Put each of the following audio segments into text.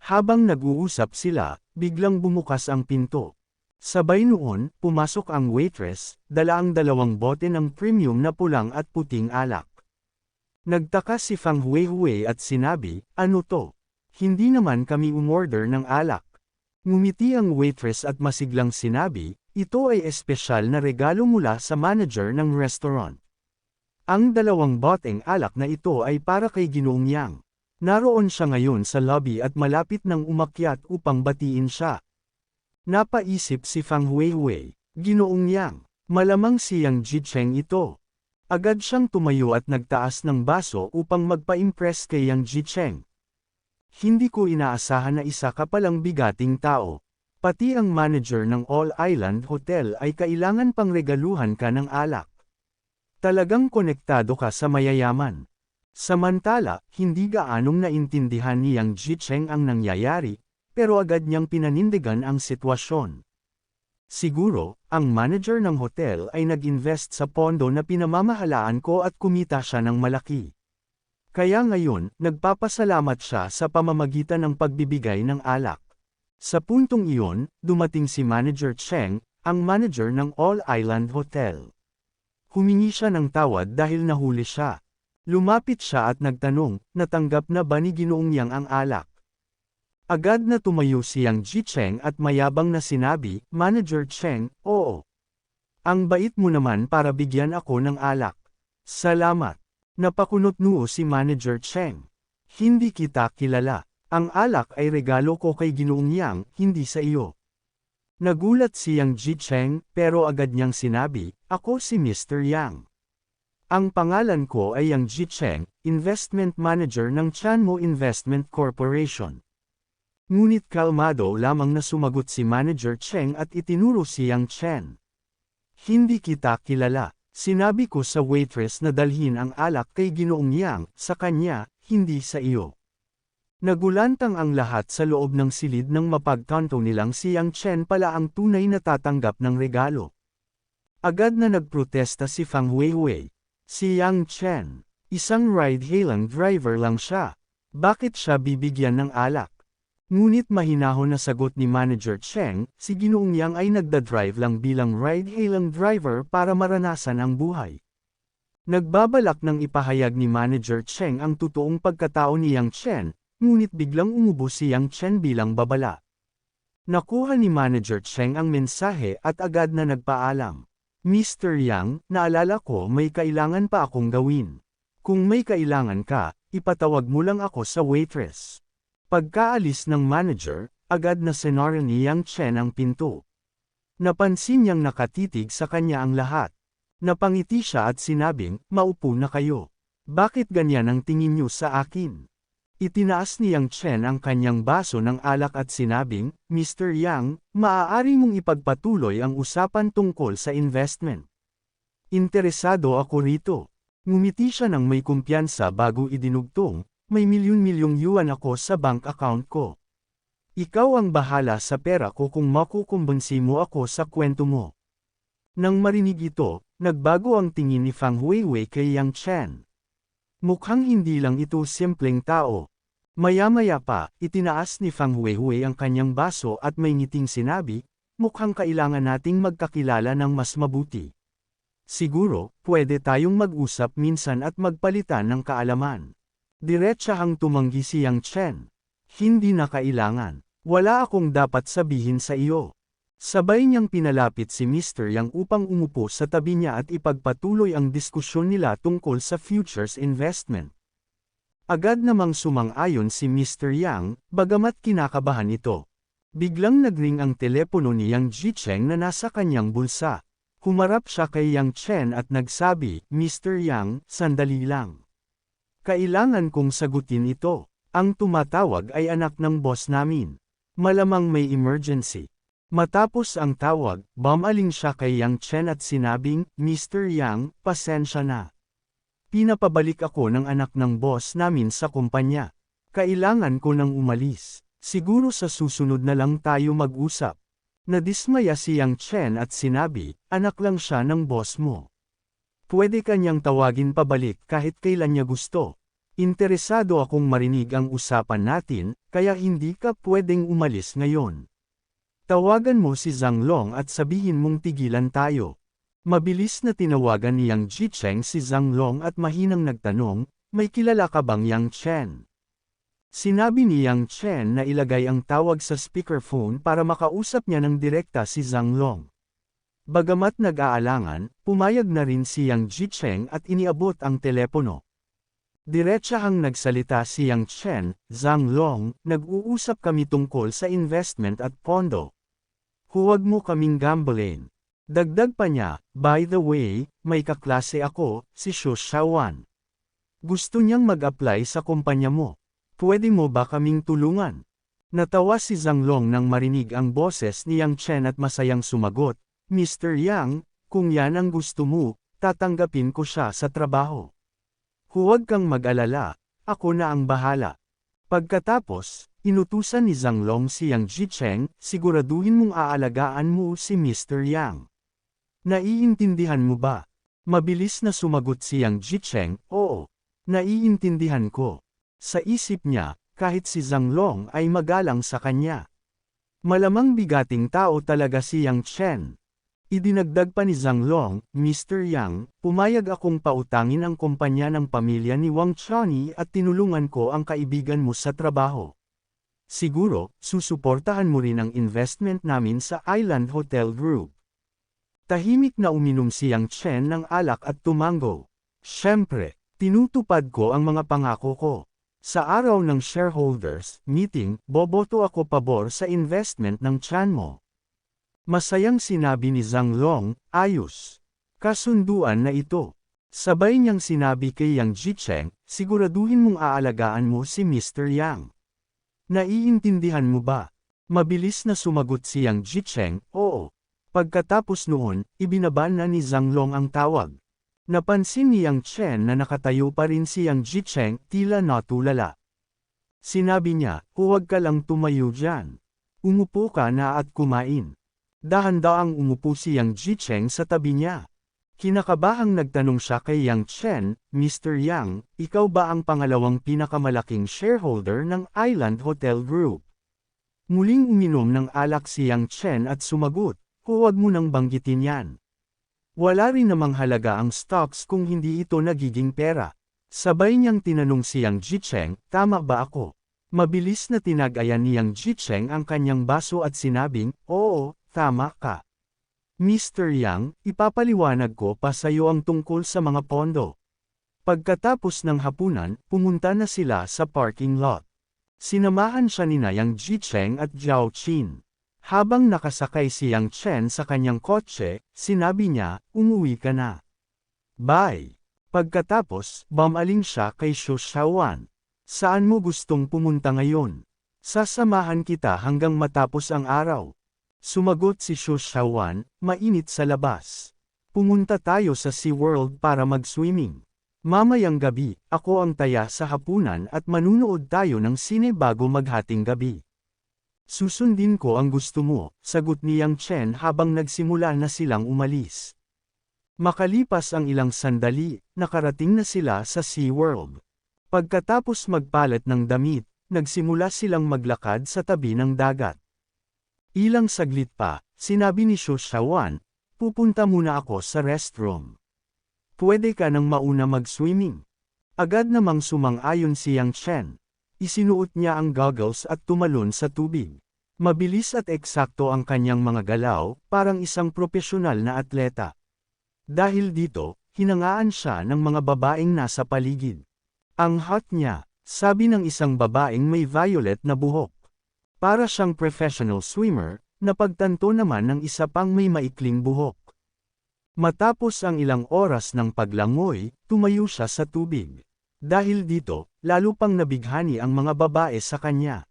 Habang nag-uusap sila, biglang bumukas ang pinto. Sabay noon, pumasok ang waitress, dala ang 2 bote ng premium na pulang at puting alak. Nagtaka si Fang Huehue at sinabi, "Ano to? Hindi naman kami umorder ng alak." Ngumiti ang waitress at masiglang sinabi, "Ito ay espesyal na regalo mula sa manager ng restaurant. Ang 2 boteng alak na ito ay para kay Ginoong Yang. Naroon siya ngayon sa lobby at malapit nang umakyat upang batiin siya." Napaisip si Fang Huehue, "Ginoong Yang, malamang si Yang Jicheng ito." Agad siyang tumayo at nagtaas ng baso upang magpa-impress kay Yang Jicheng. "Hindi ko inaasahan na isa ka palang bigating tao. Pati ang manager ng All Island Hotel ay kailangan pang regaluhan ka ng alak. Talagang konektado ka sa mayayaman." Samantala, hindi gaanong naintindihan ni Yang Jicheng ang nangyayari, pero agad niyang pinanindigan ang sitwasyon. "Siguro, ang manager ng hotel ay nag-invest sa pondo na pinamamahalaan ko at kumita siya ng malaki. Kaya ngayon, nagpapasalamat siya sa pamamagitan ng pagbibigay ng alak." Sa puntong iyon, dumating si Manager Cheng, ang manager ng All Island Hotel. Humingi siya ng tawad dahil nahuli siya. Lumapit siya at nagtanong, natanggap na ba ni Ginoong Yang ang alak? Agad na tumayo si Yang Jicheng at mayabang na sinabi, "Manager Cheng, oo. Ang bait mo naman para bigyan ako ng alak. Salamat." Napakunot noo si Manager Cheng. "Hindi kita kilala. Ang alak ay regalo ko kay Ginoong Yang, hindi sa iyo." Nagulat si Yang Jicheng, pero agad niyang sinabi, "Ako si Mr. Yang. Ang pangalan ko ay Yang Jicheng, Investment Manager ng Chanmo Investment Corporation." Ngunit kalmado lamang na sumagot si Manager Cheng at itinuro si Yang Chen. "Hindi kita kilala. Sinabi ko sa waitress na dalhin ang alak kay Ginoong Yang, sa kanya, hindi sa iyo." Nagulantang ang lahat sa loob ng silid nang mapagtanto nilang si Yang Chen pala ang tunay na tatanggap ng regalo. Agad na nagprotesta si Fang Huehue. Si Yang Chen, isang ride-hailing driver lang siya. Bakit siya bibigyan ng alak? Ngunit mahinahon na sagot ni Manager Cheng, si Ginoong Yang ay nagdadrive lang bilang ride-hailing driver para maranasan ang buhay. Nagbabalak ng ipahayag ni Manager Cheng ang totoong pagkatao ni Yang Chen, ngunit biglang umubo si Yang Chen bilang babala. Nakuha ni Manager Cheng ang mensahe at agad na nagpaalam. "Mr. Yang, naalala ko may kailangan pa akong gawin. Kung may kailangan ka, ipatawag mo lang ako sa waitress." Pagkaalis ng manager, agad na sinara ni Yang Chen ang pinto. Napansin niyang nakatitig sa kanya ang lahat. Napangiti siya at sinabing, "Maupo na kayo. Bakit ganyan ang tingin niyo sa akin?" Itinaas ni Yang Chen ang kanyang baso ng alak at sinabing, "Mr. Yang, maaari mong ipagpatuloy ang usapan tungkol sa investment. Interesado ako rito." Ngumiti siya ng may kumpiyansa bago idinugtong, "May milyon-milyong yuan ako sa bank account ko. Ikaw ang bahala sa pera ko kung makukumbinsi mo ako sa kwento mo." Nang marinig ito, nagbago ang tingin ni Fang Huehue kay Yang Chen. Mukhang hindi lang ito simpleng tao. Maya-maya pa, itinaas ni Fang Huehue ang kanyang baso at may ngiting sinabi, "Mukhang kailangan nating magkakilala ng mas mabuti. Siguro, pwede tayong mag-usap minsan at magpalitan ng kaalaman." Diretsahang tumanggi si Yang Chen. "Hindi na kailangan. Wala akong dapat sabihin sa iyo." Sabay niyang pinalapit si Mr. Yang upang umupo sa tabi niya at ipagpatuloy ang diskusyon nila tungkol sa futures investment. Agad namang sumang-ayon si Mr. Yang, bagamat kinakabahan ito. Biglang nagring ang telepono ni Yang Jicheng na nasa kanyang bulsa. Humarap siya kay Yang Chen at nagsabi, "Mr. Yang, sandali lang. Kailangan kong sagutin ito. Ang tumatawag ay anak ng boss namin. Malamang may emergency." Matapos ang tawag, bumaling siya kay Yang Chen at sinabing, "Mr. Yang, pasensya na. Pinapabalik ako ng anak ng boss namin sa kumpanya. Kailangan ko nang umalis. Siguro sa susunod na lang tayo mag-usap." Nadismaya si Yang Chen at sinabi, "Anak lang siya ng boss mo. Pwede kanyang tawagin pabalik kahit kailan niya gusto. Interesado akong marinig ang usapan natin, kaya hindi ka pwedeng umalis ngayon. Tawagan mo si Zhang Long at sabihin mong tigilan tayo. Mabilis na tinawagan ni Yang Jicheng si Zhang Long at mahinang nagtanong, may kilala ka bang Yang Chen? Sinabi ni Yang Chen na ilagay ang tawag sa speakerphone para makausap niya ng direkta si Zhang Long. Bagamat nag-aalangan, pumayag na rin si Yang Jicheng at iniabot ang telepono. Diretsahang nagsalita si Yang Chen, Zhang Long, nag-uusap kami tungkol sa investment at pondo. Huwag mo kaming gambling. Dagdag pa niya, by the way, may kaklase ako, si Xu Shaowan. Gusto niyang mag-apply sa kumpanya mo. Pwede mo ba kaming tulungan? Natawa si Zhang Long nang marinig ang boses ni Yang Chen at masayang sumagot, Mr. Yang, kung yan ang gusto mo, tatanggapin ko siya sa trabaho. Huwag kang mag-alala, ako na ang bahala. Pagkatapos, inutusan ni Zhang Long si Yang Jicheng, siguraduhin mong aalagaan mo si Mr. Yang. Naiintindihan mo ba? Mabilis na sumagot si Yang Jicheng, oo. Naiintindihan ko. Sa isip niya, kahit si Zhang Long ay magalang sa kanya. Malamang bigating tao talaga si Yang Chen. Idinagdag pa ni Zhang Long, Mr. Yang, pumayag akong pautangin ang kumpanya ng pamilya ni Wang Chani at tinulungan ko ang kaibigan mo sa trabaho. Siguro, susuportahan mo rin ang investment namin sa Island Hotel Group. Tahimik na uminom si Yang Chen ng alak at tumango. Siyempre, tinutupad ko ang mga pangako ko. Sa araw ng shareholders meeting, boboto ako pabor sa investment ng Chan mo. Masayang sinabi ni Zhang Long, ayos. Kasunduan na ito. Sabay niyang sinabi kay Yang Jicheng, siguraduhin mong aalagaan mo si Mr. Yang. Naiintindihan mo ba? Mabilis na sumagot si Yang Jicheng, oo. Pagkatapos noon, ibinaba na ni Zhang Long ang tawag. Napansin ni Yang Chen na nakatayo pa rin si Yang Jicheng, tila natulala. Sinabi niya, huwag ka lang tumayo dyan. Umupo ka na at kumain. Dahan-daang umupo si Yang Jicheng sa tabi niya. Kinakabahang nagtanong siya kay Yang Chen, Mr. Yang, ikaw ba ang pangalawang pinakamalaking shareholder ng Island Hotel Group? Muling uminom ng alak si Yang Chen at sumagot, huwag mo nang banggitin yan. Wala rin namang halaga ang stocks kung hindi ito nagiging pera. Sabay niyang tinanong si Yang Jicheng, tama ba ako? Mabilis na tinagayan ni Yang Jicheng ang kanyang baso at sinabing, oo, tama ka. Mr. Yang, ipapaliwanag ko pa sa iyo ang tungkol sa mga pondo. Pagkatapos ng hapunan, pumunta na sila sa parking lot. Sinamahan siya ni Yang Jicheng at Zhao Qin. Habang nakasakay si Yang Chen sa kanyang kotse, sinabi niya, umuwi ka na. Bye. Pagkatapos, bumaling siya kay Xu Shaowan. Saan mo gustong pumunta ngayon? Sasamahan kita hanggang matapos ang araw. Sumagot si Xu Shaowan, mainit sa labas. Pumunta tayo sa SeaWorld para mag-swimming. Mamayang gabi, ako ang taya sa hapunan at manunood tayo ng sine bago maghating gabi. Susundin ko ang gusto mo, sagot ni Yang Chen habang nagsimula na silang umalis. Makalipas ang ilang sandali, nakarating na sila sa SeaWorld. Pagkatapos magpalit ng damit, nagsimula silang maglakad sa tabi ng dagat. Ilang saglit pa, sinabi ni Xu Shaowan, pupunta muna ako sa restroom. Pwede ka nang mauna mag-swimming. Agad namang sumang-ayon si Yang Chen. Isinuot niya ang goggles at tumalon sa tubig. Mabilis at eksakto ang kanyang mga galaw, parang isang propesyonal na atleta. Dahil dito, hinangaan siya ng mga babaeng nasa paligid. Ang hot niya, sabi ng isang babaeng may violet na buhok. Para siyang professional swimmer, napagtanto naman ng isa pang may maikling buhok. Matapos ang ilang oras ng paglangoy, tumayo siya sa tubig. Dahil dito, lalo pang nabighani ang mga babae sa kanya.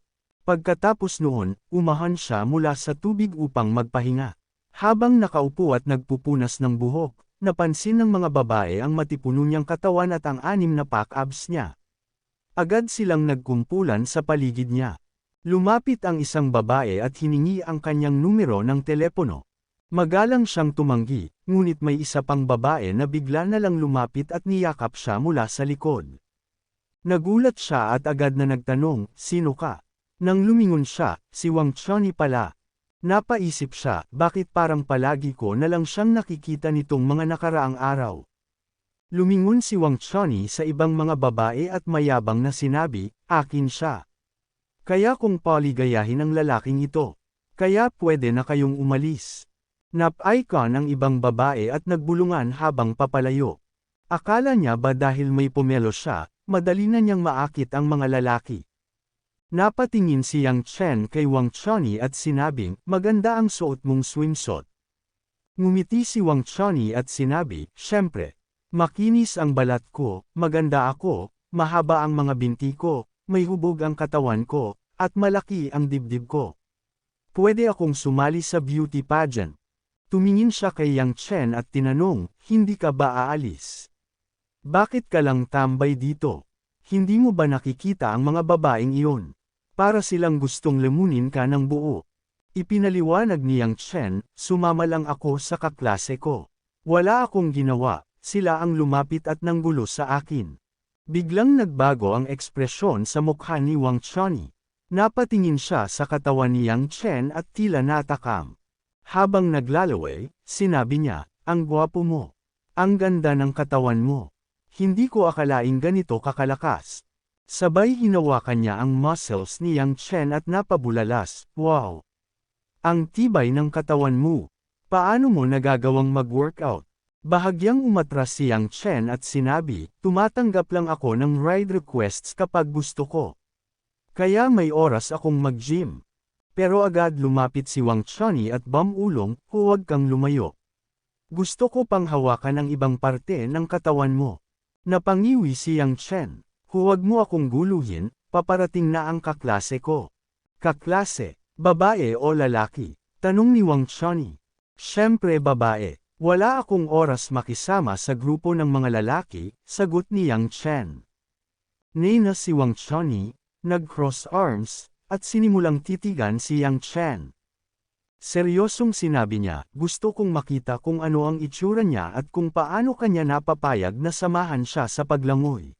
Pagkatapos noon, umahan siya mula sa tubig upang magpahinga. Habang nakaupo at nagpupunas ng buhok, napansin ng mga babae ang matipuno niyang katawan at ang 6 na pack-abs niya. Agad silang nagkumpulan sa paligid niya. Lumapit ang isang babae at hiningi ang kanyang numero ng telepono. Magalang siyang tumanggi, ngunit may isa pang babae na bigla na lang lumapit at niyakap siya mula sa likod. Nagulat siya at agad na nagtanong, sino ka? Nang lumingon siya, si Wang Chonny pala. Napaisip siya, bakit parang palagi ko na lang siyang nakikita nitong mga nakaraang araw. Lumingon si Wang Chonny sa ibang mga babae at mayabang na sinabi, akin siya. Kaya kung paligayahin ang lalaking ito, kaya pwede na kayong umalis. Nap-icon ang ibang babae at nagbulungan habang papalayo. Akala niya ba dahil may pomelo siya, madali na niyang maakit ang mga lalaki. Napatingin si Yang Chen kay Wang Chonny at sinabing, maganda ang suot mong swimsuit. Ngumiti si Wang Chonny at sinabi, syempre. Makinis ang balat ko, maganda ako, mahaba ang mga binti ko, may hubog ang katawan ko, at malaki ang dibdib ko. Pwede akong sumali sa beauty pageant. Tumingin siya kay Yang Chen at tinanong, hindi ka ba aalis? Bakit ka lang tambay dito? Hindi mo ba nakikita ang mga babaeng iyon? Para silang gustong lemunin ka ng buo. Ipinaliwanag ni Yang Chen, sumama lang ako sa kaklase ko. Wala akong ginawa, sila ang lumapit at nanggulo sa akin. Biglang nagbago ang ekspresyon sa mukha ni Wang Chonny. Napatingin siya sa katawan ni Yang Chen at tila natakam. Habang naglalaway, sinabi niya, ang gwapo mo. Ang ganda ng katawan mo. Hindi ko akalaing ganito kakalakas. Sabay hinawakan niya ang muscles ni Yang Chen at napabulalas, wow! Ang tibay ng katawan mo. Paano mo nagagawang mag-workout? Bahagyang umatras si Yang Chen at sinabi, tumatanggap lang ako ng ride requests kapag gusto ko. Kaya may oras akong mag-gym. Pero agad lumapit si Wang Chonny at bumulong, huwag kang lumayo. Gusto ko pang hawakan ang ibang parte ng katawan mo. Napangiwi si Yang Chen. Huwag mo akong guluhin, paparating na ang kaklase ko. Kaklase, babae o lalaki? Tanong ni Wang Chonny. Siyempre babae. Wala akong oras makisama sa grupo ng mga lalaki, sagot ni Yang Chen. Nina si Wang Chonny, nag-cross arms, at sinimulang titigan si Yang Chen. Seryosong sinabi niya, gusto kong makita kung ano ang itsura niya at kung paano kanya napapayag na samahan siya sa paglangoy.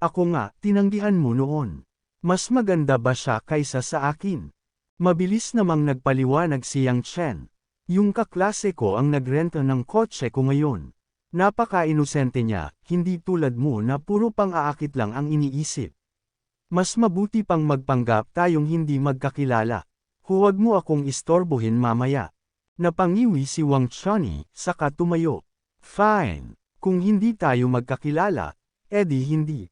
Ako nga, tinanggihan mo noon. Mas maganda ba siya kaysa sa akin? Mabilis namang nagpaliwanag si Yang Chen. Yung kaklase ko ang nagrenta ng kotse ko ngayon. Napaka-inosente niya, hindi tulad mo na puro pang-aakit lang ang iniisip. Mas mabuti pang magpanggap tayong hindi magkakilala. Huwag mo akong istorbohin mamaya. Napangiwi si Wang Chonny, saka tumayo. Fine. Kung hindi tayo magkakilala, edi hindi.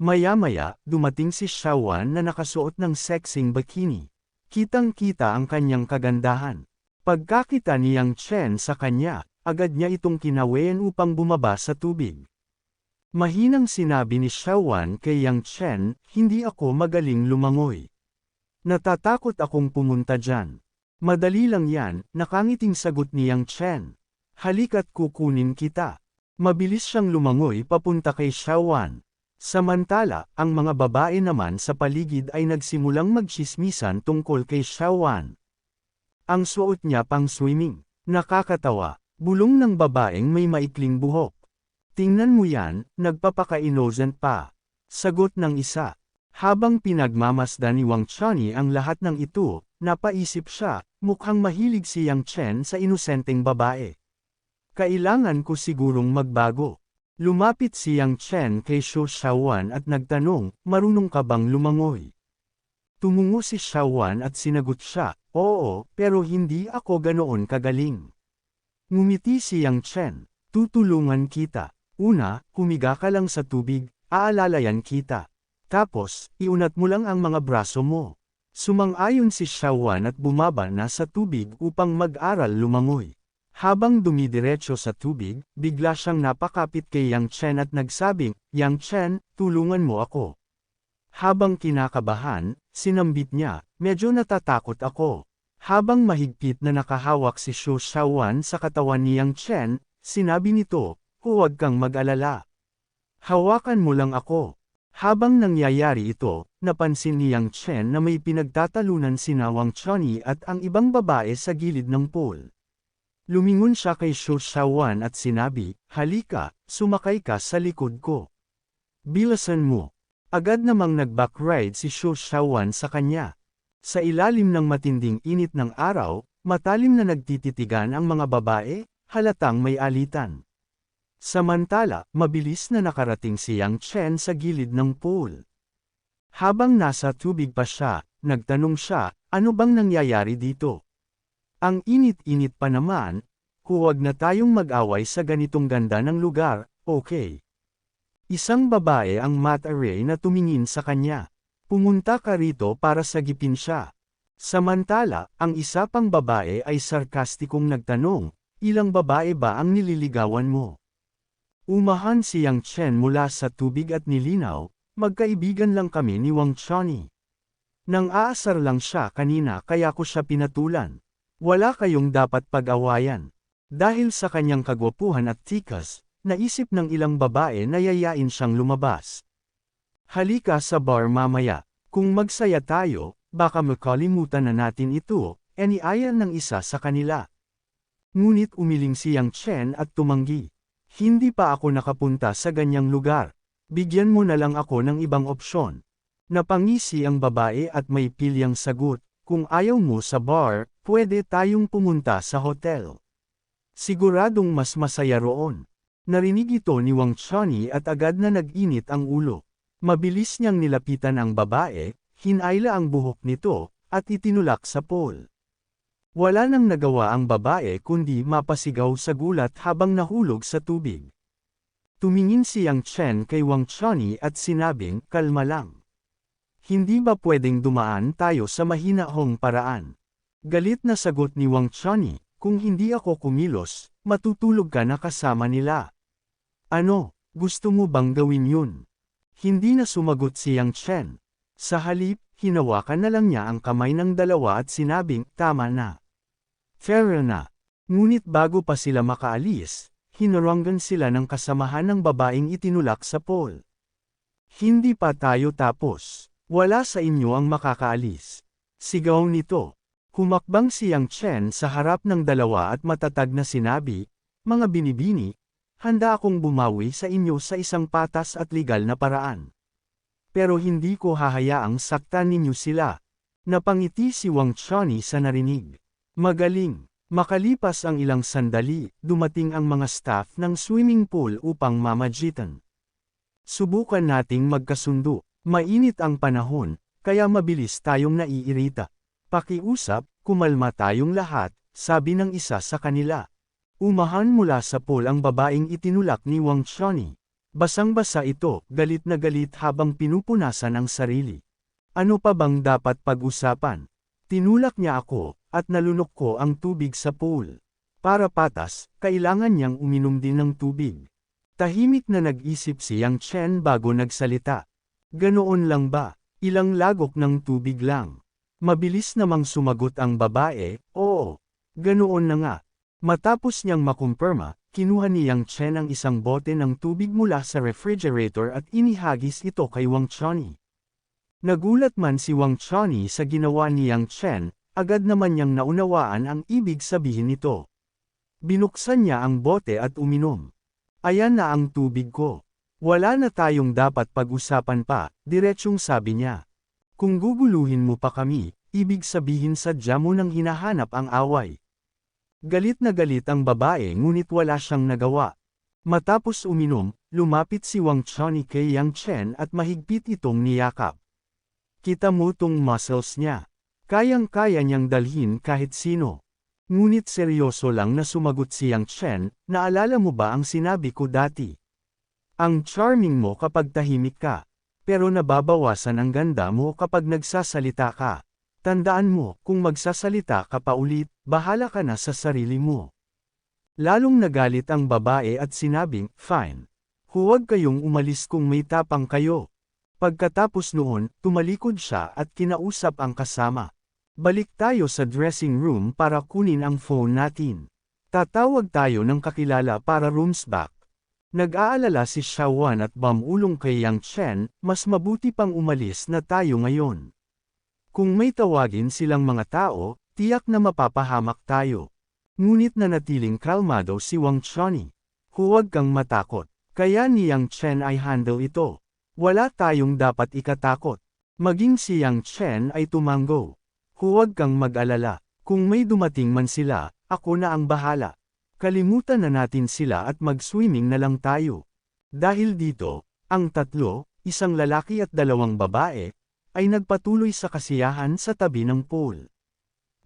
Maya-maya, dumating si Xiaowan na nakasuot ng sexing bikini. Kitang-kita ang kanyang kagandahan. Pagkakita ni Yang Chen sa kanya, agad niya itong kinawayan upang bumaba sa tubig. Mahinang sinabi ni Xiaowan kay Yang Chen, hindi ako magaling lumangoy. Natatakot akong pumunta dyan. Madali lang yan, nakangiting sagot ni Yang Chen. Halika't kukunin kita. Mabilis siyang lumangoy papunta kay Xiaowan. Samantala, ang mga babae naman sa paligid ay nagsimulang magtsismisan tungkol kay Xiaowan. Ang suot niya pang swimming. Nakakatawa, bulong ng babaeng may maikling buhok. Tingnan mo yan, nagpapaka-innocent pa. Sagot ng isa. Habang pinagmamasdan ni Wang Chonny ang lahat ng ito, napaisip siya, mukhang mahilig si Yang Chen sa inosenteng babae. Kailangan ko sigurong magbago. Lumapit si Yang Chen kay Xu Xiaowan at nagtanong, marunong ka bang lumangoy? Tumungo si Xiaowan at sinagot siya, oo, pero hindi ako ganoon kagaling. Ngumiti si Yang Chen, tutulungan kita. Una, humiga ka lang sa tubig, aalalayan kita. Tapos, iunat mo lang ang mga braso mo. Sumang-ayon si Xiaowan at bumaba na sa tubig upang mag-aral lumangoy. Habang dumidiretso sa tubig, bigla siyang napakapit kay Yang Chen at nagsabing, Yang Chen, tulungan mo ako. Habang kinakabahan, sinambit niya, medyo natatakot ako. Habang mahigpit na nakahawak si Xu Xiaowan sa katawan ni Yang Chen, sinabi nito, huwag kang mag-alala. Hawakan mo lang ako. Habang nangyayari ito, napansin ni Yang Chen na may pinagtatalunan sina Wang Chonny at ang ibang babae sa gilid ng pool. Lumingon siya kay Xu Xiaowan at sinabi, halika, sumakay ka sa likod ko. Bilasan mo. Agad namang nag-backride si Xu Xiaowan sa kanya. Sa ilalim ng matinding init ng araw, matalim na nagtititigan ang mga babae, halatang may alitan. Samantala, mabilis na nakarating si Yang Chen sa gilid ng pool. Habang nasa tubig pa siya, nagtanong siya, ano bang nangyayari dito? Ang init-init pa naman, huwag na tayong mag-away sa ganitong ganda ng lugar, okay? Isang babae ang mat-array na tumingin sa kanya. Pumunta ka rito para sagipin siya. Samantala, ang isa pang babae ay sarkastikong nagtanong, ilang babae ba ang nililigawan mo? Umahan si Yang Chen mula sa tubig at nilinaw, magkaibigan lang kami ni Wang Chani. Nang aasar lang siya kanina kaya ko siya pinatulan. Wala kayong dapat pag-awayan. Dahil sa kanyang kagwapuhan at tikas, naisip ng ilang babae na yayain siyang lumabas. Halika sa bar mamaya, kung magsaya tayo, baka makalimutan na natin ito, iniaya ng isa sa kanila. Ngunit umiling si Yang Chen at tumanggi. Hindi pa ako nakapunta sa ganyang lugar. Bigyan mo na lang ako ng ibang opsyon. Napangisi ang babae at may pilyang sagot, kung ayaw mo sa bar, pwede tayong pumunta sa hotel. Siguradong mas masaya roon. Narinig ito ni Wang Chani at agad na nag-init ang ulo. Mabilis niyang nilapitan ang babae, hinayla ang buhok nito, at itinulak sa pool. Wala nang nagawa ang babae kundi mapasigaw sa gulat habang nahulog sa tubig. Tumingin si Yang Chen kay Wang Chani at sinabing, kalma lang. Hindi ba pwedeng dumaan tayo sa mahinahong paraan? Galit na sagot ni Wang Chani, kung hindi ako kumilos, matutulog ka na kasama nila. Ano, gusto mo bang gawin yun? Hindi na sumagot si Yang Chen. Sa halip, hinawakan na lang niya ang kamay ng dalawa at sinabing, tama na. Fair na. Ngunit bago pa sila makaalis, hinaranggan sila ng kasamahan ng babaeng itinulak sa pool. Hindi pa tayo tapos. Wala sa inyo ang makakaalis. Sigaw nito. Humakbang si Yang Chen sa harap ng dalawa at matatag na sinabi, mga binibini, handa akong bumawi sa inyo sa isang patas at legal na paraan. Pero hindi ko hahayaang saktan ninyo sila. Napangiti si Wang Chani sa narinig. Magaling. Makalipas ang ilang sandali, dumating ang mga staff ng swimming pool upang mamagitan. Subukan nating magkasundo. Mainit ang panahon, kaya mabilis tayong naiirita. Pakiusap, kumalma tayong lahat, sabi ng isa sa kanila. Umahan mula sa pool ang babaeng itinulak ni Wang Chani. Basang-basa ito, galit na galit habang pinupunasan ang sarili. Ano pa bang dapat pag-usapan? Tinulak niya ako, at nalunok ko ang tubig sa pool. Para patas, kailangan niyang uminom din ng tubig. Tahimik na nag-isip si Yang Chen bago nagsalita. Ganoon lang ba? Ilang lagok ng tubig lang. Mabilis namang sumagot ang babae, oo. Ganoon na nga. Matapos niyang makumpirma, kinuha ni Yang Chen ang isang bote ng tubig mula sa refrigerator at inihagis ito kay Wang Chani. Nagulat man si Wang Chani sa ginawa ni Yang Chen, agad naman niyang naunawaan ang ibig sabihin nito. Binuksan niya ang bote at uminom. Ayan na ang tubig ko. Wala na tayong dapat pag-usapan pa, diretsyong sabi niya. Kung guguluhin mo pa kami, ibig sabihin sadya mo nang hinahanap ang away. Galit na galit ang babae ngunit wala siyang nagawa. Matapos uminom, lumapit si Wang Chani kay Yang Chen at mahigpit itong niyakap. Kita mo tong muscles niya. Kayang-kaya niyang dalhin kahit sino. Ngunit seryoso lang na sumagot si Yang Chen, naalala mo ba ang sinabi ko dati? Ang charming mo kapag tahimik ka. Pero nababawasan ang ganda mo kapag nagsasalita ka. Tandaan mo, kung magsasalita ka pa ulit, bahala ka na sa sarili mo. Lalong nagalit ang babae at sinabing, fine. Huwag kayong umalis kung may tapang kayo. Pagkatapos noon, tumalikod siya at kinausap ang kasama. Balik tayo sa dressing room para kunin ang phone natin. Tatawag tayo ng kakilala para rooms back. Nag-aalala si Xiaowan at bamulong kay Yang Chen, mas mabuti pang umalis na tayo ngayon. Kung may tawagin silang mga tao, tiyak na mapapahamak tayo. Ngunit nanatiling kalmado si Wang Chani. Huwag kang matakot. Kaya ni Yang Chen ay handle ito. Wala tayong dapat ikatakot. Maging si Yang Chen ay tumango. Huwag kang mag-alala. Kung may dumating man sila, ako na ang bahala. Kalimutan na natin sila at mag-swimming na lang tayo. Dahil dito, ang tatlo, isang lalaki at dalawang babae, ay nagpatuloy sa kasiyahan sa tabi ng pool.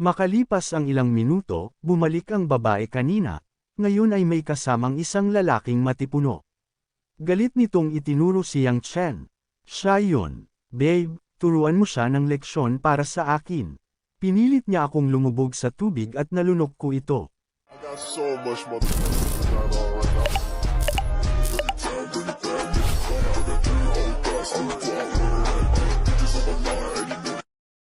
Makalipas ang ilang minuto, bumalik ang babae kanina, ngayon ay may kasamang isang lalaking matipuno. Galit nitong itinuro si Yang Chen. Siya yun. Babe, turuan mo siya ng leksyon para sa akin. Pinilit niya akong lumubog sa tubig at nalunok ko ito. I got so much motherfucking right now.